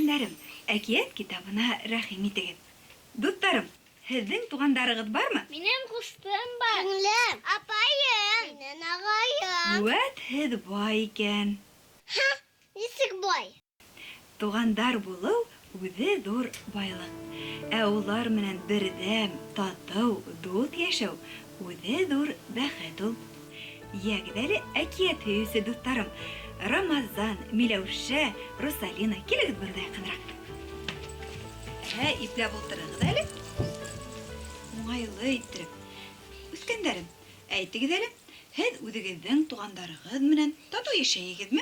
Үскәннәрем, әкият китабына рәхим итегез. Дуттарым, һеҙҙең туғандарығыҙ бармы? Минең ҡустым бар. Һеңлем, апайым, минең ағайым. Үәт, һеҙ бай икән. Нисек бай? Туғандар булыу үҙе ҙур байлыҡ. Ә улар менән берҙәм, татыу, дуҫ йәшәү үҙе ҙур бәхет ул. Ягъҙәле әкиәт һөйөүсе дуҫтарым, Рамазан, Миләүшә, Русалина, килегеҙ бында яҡыныраҡ. Ипләп ултырығыҙ әле. Уңайлы иттереп. Үскәндәрем, әйтегеҙ әле, һеҙ үҙегеҙҙең туғандарығыҙ менән татыу йәшәйегеҙме?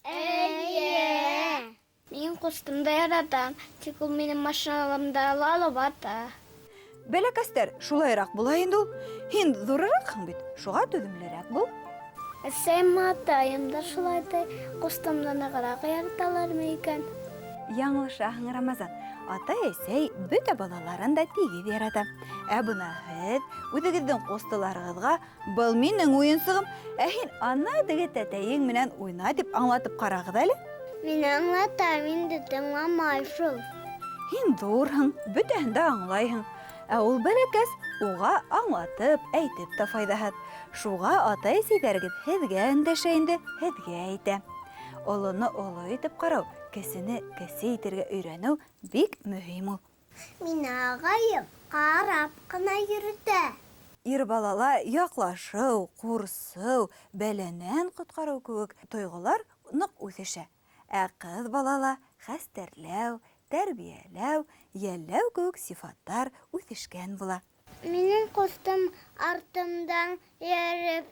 Эйе. Мин ҡустымды яратам, тик ул минең машиналамды алып ата. Бәләкәстәр, шулайыраҡ була инде ул. Һин ҙурыраҡһың бит, шуға түҙемлерәк бул. Әсәйем, атайым да шулайҙай. Ҡустымды нығыраҡ яраталармы икән? Яңылышаһың, Рамазан. Ата-әсәй бөтә балаларын да тигеҙ ярата. Ә бына һеҙ үҙегеҙҙең ҡустыларығыҙға был минең уйынсығым, ә һин ана теге тәтәйең менән уйна дип аңлатып ҡарағыҙ әле. Мин аңлатам, инде тыңламай шул. Һин ҙурһың, бөтәһен дә аңлайһың. Ә ул бәләкәс, уға аңлатып, әйтеп тә файҙаһыҙ. Шуға ата-әсәйҙәрегеҙ һеҙгә өндәшә инде, һеҙгә әйтә. Олоно оло итеп ҡарау, кесене кесе итергә өйрәнеү бик мөһим ул. Мин ағайым ҡарап ҡына йөрөтә. Ир балала яҡлашыу, ҡурсыу, бәләнән ҡотҡарыу кеүек тойғолар ныҡ үҫешә. Ә ҡыҙ балала хәстәрләү, тәрбиәләү, йәлләү кеүек сифаттар үҫешкән була. Минең ҡустым артымдан йөрөп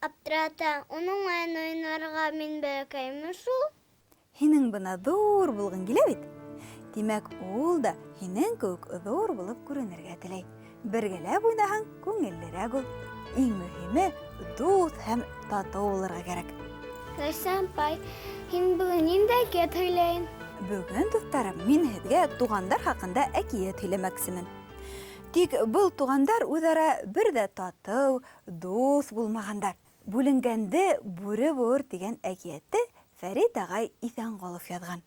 аптырата. Уның менән уйнарға мин бәләкәйме шул? Һинең бына ҙур булғың килә бит. Тимәк, ул да һинең кеүек ҙур булып күренергә теләй. Бергәләп уйнаһаң, күңеллерәк ул. Иң мөһиме, дуҫ һәм татыу булырға кәрәк. Ләйсән апай, һин бөгөн ниндәй әкиәт һөйләйһең? Бөгөн, дуҫтарым, мин һеҙгә туғандар хаҡында әкиәт һөйләмәксемен. Тик был туғандар үҙ-ара бер дә татыу, дуҫ булмағандар. Бүленгәнде бүре быуыр тигән әкиәтте Фәрит ағай Иҫәнғолов яҙған.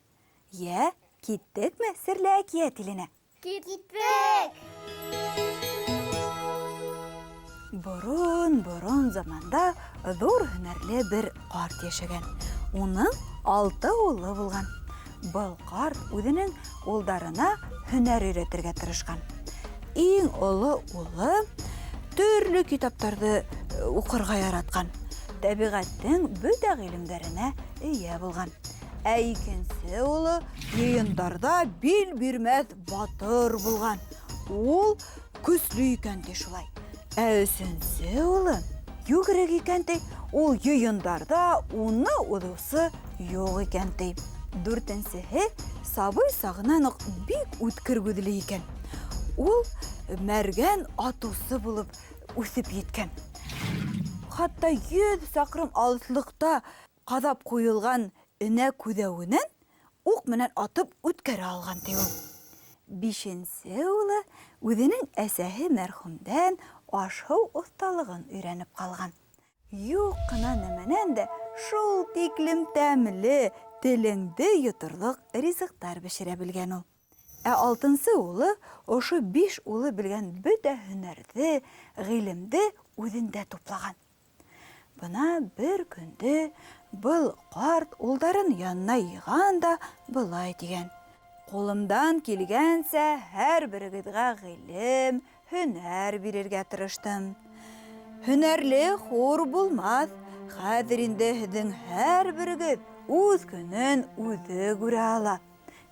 Йә, киттекме серле әкиәт иленә? Киттек! Борон заманда ҙур һөнәрле бер ҡарт йәшәгән. Уның 6 улы булған. Был ҡарт үҙенең улдарына һөнәр өйрәтергә тырышҡан. Иң оло улы төрлө китаптарҙы уҡырға яратҡан. Тәбиғәттең бөтә ғилемдәренә эйә булған. Ә икенсе улы йыйындарҙа бил бирмәҫ батыр булған. Ул көслө икән ти шулай. Ә өсөнсө улы йүгерек икән ти. Ул йыйындарҙа уны уҙыусы юҡ икән ти. Дүртенсеһе сабый сағынан уҡ бик үткер күҙле икән. Ул мәргән атыусы булып үҫеп еткән. Хатта 100 саҡрым алыҫлыҡта ҡаҙап ҡуйылған энә күҙәүенән уҡ менән атып үткәрә алған ти ул. Бишенсе улы үҙенең әсәһе мәрхүмдән аш-һыу оҫталығын өйрәнеп ҡалған. Юҡ ҡына нәмәнән дә шул тиклем тәмле, телеңде йоторлоҡ ризыҡтар бешерә белгән ул. Ә 6-нсы улы ошо 5 улы белгән бөтә һөнәрҙе, ғилемде үҙендә туплаған. Бына бер көндө был ҡарт улдарын янына йыйған да былай тигән. Ҡулымдан килгәнсә һәр берегеҙгә ғилем, һөнәр бирергә тырыштым. Һөнәрле хур булмаҫ. Хәҙер инде һеҙҙең һәр берегеҙ үҙ көнөн үҙе күрә ала.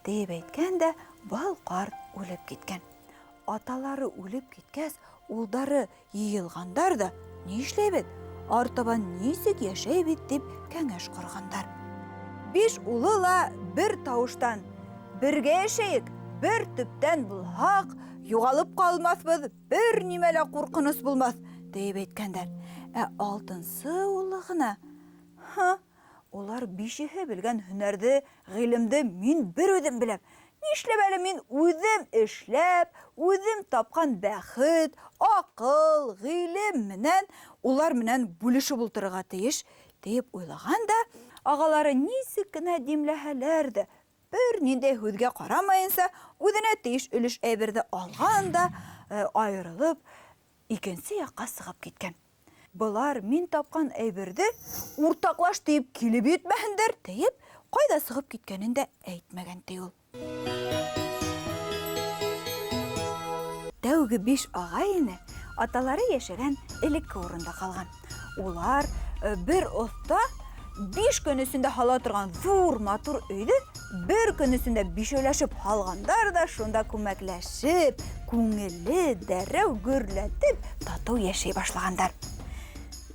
Тейеп әйткән дә был ҡарт үлеп киткән. Аталары үлеп киткәс, улдары йыйылғандар да, ни эшләйбеҙ? Артабан нисек йәшәйбеҙ дип кәңәш ҡорғандар. 5 улы ла бер тауыштан: бергә йәшәйек, бер төптән булһаҡ, юғалып ҡалмаҫбыҙ, бер нимә лә ҡурҡыныс булмаҫ, дип әйткәндәр. Ә 6-нсы улы ғына: улар 5-һе белгән һөнәрҙе, ғилемде мин бер үҙем беләм. Нишләп әле мин үҙем эшләп, үҙем тапҡан бәхет, аҡыл, ғилем менән улар менән бүлешеп ултырырға тейеш, тиеп уйлаған да, ағалары нисек кенә димләһәләр ҙә бер ниндәй һүҙгә ҡарамайынса, үҙенә тейеш өлөш әйберҙе алған да, айырылып, икенсе яҡҡа сығып киткән. Былар мин тапҡан әйберҙе уртаҡлаш тиеп килеп етмәһендәр, тиеп, ҡайҙа сығып киткәнен дә әйтмәгән ти ул. Тәүге 5 ағай-эне аталары йәшәгән элекке урында ҡалған. Улар бер оҫта 5 көн эсендә һала торған ҙур матур өйҙө бер көн эсендә бишәүләшеп һалғандар да шунда күмәкләшеп, күңелле, дәррәү гөрләтеп, татыу йәшәй башлағандар.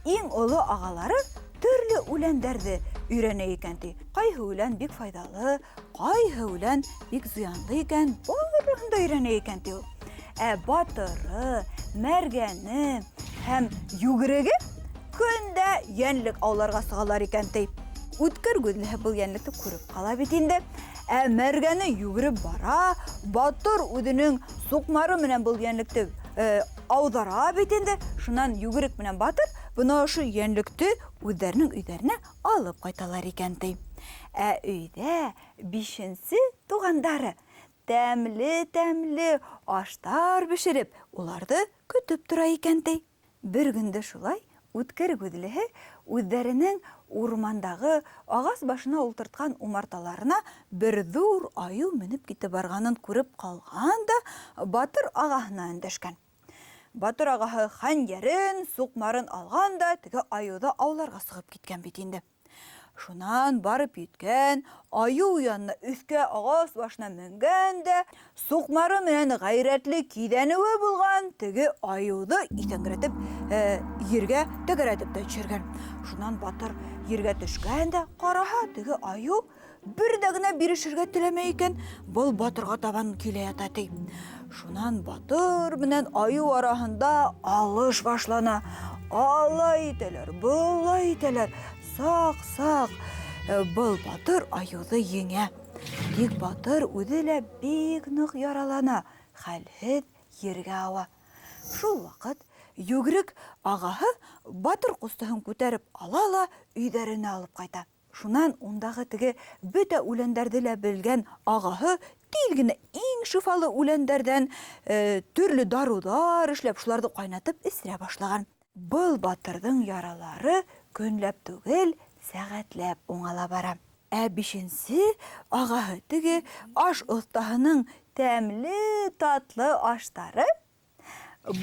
Иң оло ағалары төрлө үләндәрҙе өйрәнә икән ти. Ҡайһы үлән бик файҙалы, ҡайһы үлән бик зыянлы икән, барыһын да өйрәнә икән ти ул. Батыры, мәргәне һәм йүгереге көндә йәнлек ауларға сығалар икән ти. Үткер күҙлеһе был йәнлекте күреп ҡала бит инде. Мәргәне йүгереп бара, батыр үҙенең суҡмары менән был йәнлекте ауҙара бит инде. Шунан йүгерек менән батыр бына ошо йәнлекте үҙҙәренең өйҙәренә алып ҡайталар икән ти. Өйҙә 5-нсе туғандары тәмле аштар бешереп, уларҙы көтөп тора икән ти. Бер көндө шулай үткер күҙлеһе үҙҙәренең урмандағы ағас башына ултыртҡан умарталарына бер ҙур айыу менеп китеп барғанын күреп ҡалған да батыр ағаһына өндәшкән. Батыр ағаһы хәнйәрен, суҡмарын алған да теге айыуҙы ауларға сығып киткән бит инде. Шунан барып еткән, айыу янына өҫкә ағас башына менгән дә, суҡмары менән ғәйрәтле киҙәнеүе булған теге айыуҙы иҫәңгәрәтеп, ергә тәгәрәтеп тә төшөргән. Шунан батыр ергә төшкән дә, ҡараһа, теге айыу бер дә генә бирешергә теләмәй икән, был батырға табан килә ята ти. Шунан батыр менән айыу араһында алыш башлана. Алай итәләр, былай итәләр. Саҡ-саҡ, был батыр айыуҙы еңә. Тик батыр үҙе лә бик ныҡ яралана, хәлһеҙ ергә ауа. Шул ваҡыт йүгерек ағаһы батыр ҡустыһын күтәреп ала ла өйҙәренә алып ҡайта. Шунан ундағы теге бөтә үләндәрҙе лә белгән ағаһы тиҙ генә иң шифалы үләндәрҙән төрлө дарыуҙар эшләп, шуларҙы ҡайнатып эсерә башлаған. Был батырҙың яралары көнләп түгел, сәғәтләп уңала бара. 5-нсе ағаһы теге аш оҫтаһының тәмле, татлы аштары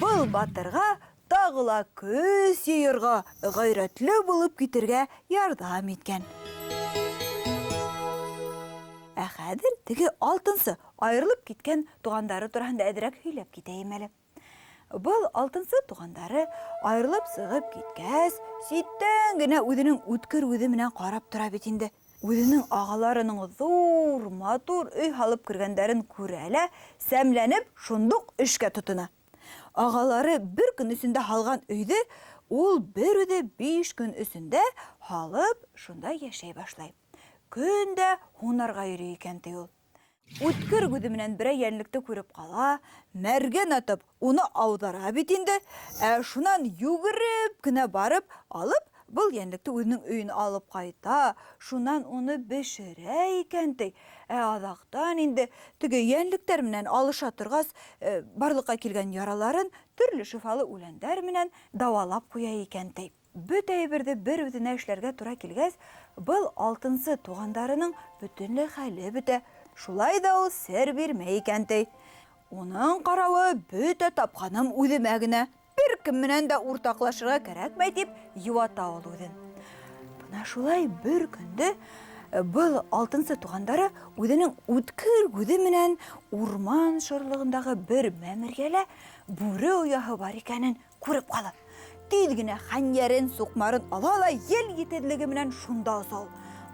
был батырға тағы ла көс йыйырға, ғәйрәтле булып китергә ярҙам иткән. Хәҙер теге 6-нсы айырылып киткән туғандары тураһында әҙерәк һөйләп китәйем әле. Был 6-нсы туғандары айырылып сығып киткәс, ситтән генә үҙенең үткер үҙе менән ҡарап тора бит инде. Үҙенең ағаларының ҙур, матур өй һалып кергәндәрен күрә лә, сәмләнеп, шундуҡ эшкә тотона. Ағалары бер көн эсендә һалған өйҙө ул бер үҙе 5 көн эсендә һалып, шунда йәшәй башлай. Көн дә һунарға йөрөй икән ти ул. Үткер күҙе менән берәй йәнлекте күреп ҡала, мәргән атып, уны ауҙара бит инде. Шунан йүгереп кенә барып, алып, был йәнлекте үҙенең өйөнә алып ҡайта. Шунан уны бешерә икән ти. Аҙаҡтан инде теге йәнлектәр менән алыша торғас, барлыҡҡа килгән яраларын төрлө шифалы үләндәр менән дауалап ҡуя икән ти. Бөтә әйберҙе бер үҙенә эшләргә тура килгәс, был 6-нсы туғандарының бөтөнләй хәле бөтә. Шулай да ул сер бирмәй икән ти. Уның ҡарауы бөтә тапҡаным үҙемә генә. Бер кем менән дә уртаҡлашырға кәрәкмәй тип йыуата ул үҙен. Бына шулай бер көндө был 6-нсы туғандары үҙенең үткер күҙе менән урман шырлығындағы бер мәмерйәлә бүре ояһы бар икәнен күреп ҡала. Тиҙ генә хәнйәрен, суҡмарын ала ла ел етеҙлеге менән шунда осал.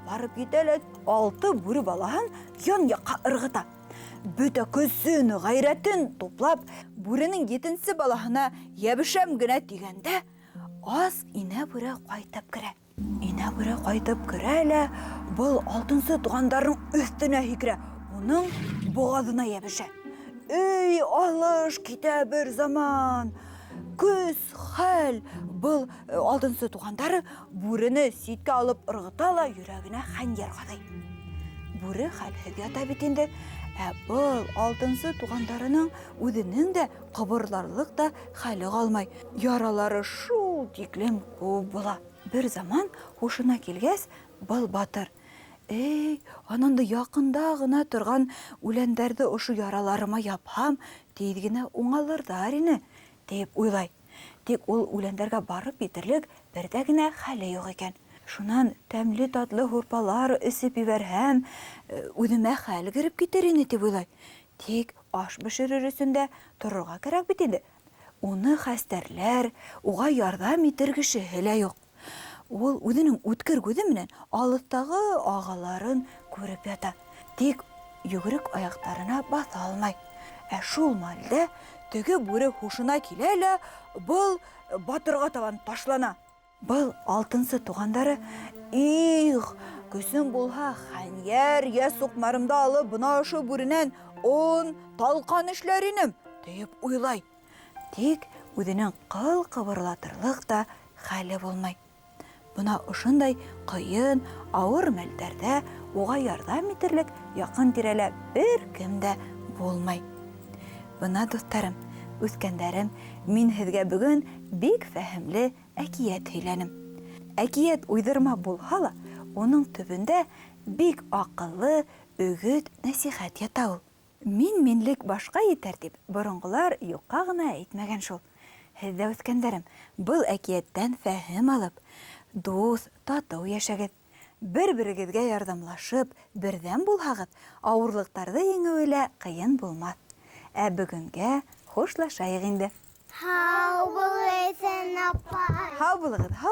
Барып етәлә 6 бүре балаһын ян-яҡҡа ырғыта. Бөтә көсөн, ғәйрәтен туплап, бүренең 7-нсе балаһына йәбешәм генә тигәндә, аз инә бүре ҡайтып керә. Инә бүре ҡайтып керә лә, был 6-нсы туғандардың өҫтөнә һикерә, уның боғаҙына йәбешә. Эй, алыш китә бер заман! Көс, хәл, был 6-нсы туғандары бүрене ситкә алып ырғыта ла йөрәгенә хәнйәр ҡаҙай. бүре хәлһеҙ ята бит инде. Был алтынсы туғандарының үҙенең дә ҡыбырларлыҡ та хәле ҡалмай. Яралары шул тиклем күп була. Бер заман һушына килгәс, был батыр: «Эй, ананды яҡында ғына торған үләндәрҙе ошо яраларыма япһам, тиҙ генә уңалырҙар ине», тип уйлай. Тик ул үләндәргә барып етерлек бер дә генә хәле юҡ икән. Шунан тәмле татлы һурпалар эсеп ебәрһәм, үҙемә хәл кереп китер ине тип уйлай. Тик аш бешерер өсөн дә торорға кәрәк бит инде. Уны хәстәрләр, уға ярҙам итер кешеһе лә юҡ. Ул үҙенең үткер күҙе менән алыҫтағы ағаларын күреп ята. Тик йүгерек аяҡтарына баҫа алмай. Шул мәлдә теге бүре һушына килә лә был батырға табан ташлана. Был алтынсы туғандары: «Их, көсөм булһа, хәнйәр йә суҡмарымды алып, бына ошо бүренән 10 талҡан эшләр инем», тип уйлай. Тик үҙенең ҡыл ҡыбырлатырлыҡ та хәле булмай. Бына ошондай ҡыйын, ауыр мәлдәрҙә уға ярҙам итерлек яҡын тирәлә бер кем дә булмай. Бына, дуҫтарым, үҫкәндәрем, мин һеҙгә бөгөн бик фәһемле әкиәт һөйләнем. Әкиәт уйҙырма булһа ла, уның төбөндә бик аҡыллы, өгөт, нәсихәт ята ул. Минлек башҡа етәр тип, боронғолар юҡҡа ғына әйтмәгән шул. Һеҙ ҙә, үҫкәндәрем, был әкиәттән фәһем алып, дуҫ, татыу йәшәгеҙ. Бер-берегеҙгә ярҙамлашып, берҙәм булһағыҙ, ауырлыҡтарҙы еңеүе лә ҡыйын булмаҫ. Ә бөгөнгә хушлашайыҡ инде. Һау булыйсың, апай. Һау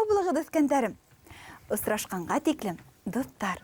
булығыҙ, үҫкәндәрем. Осрашҡанға тиклем, дуҫтар.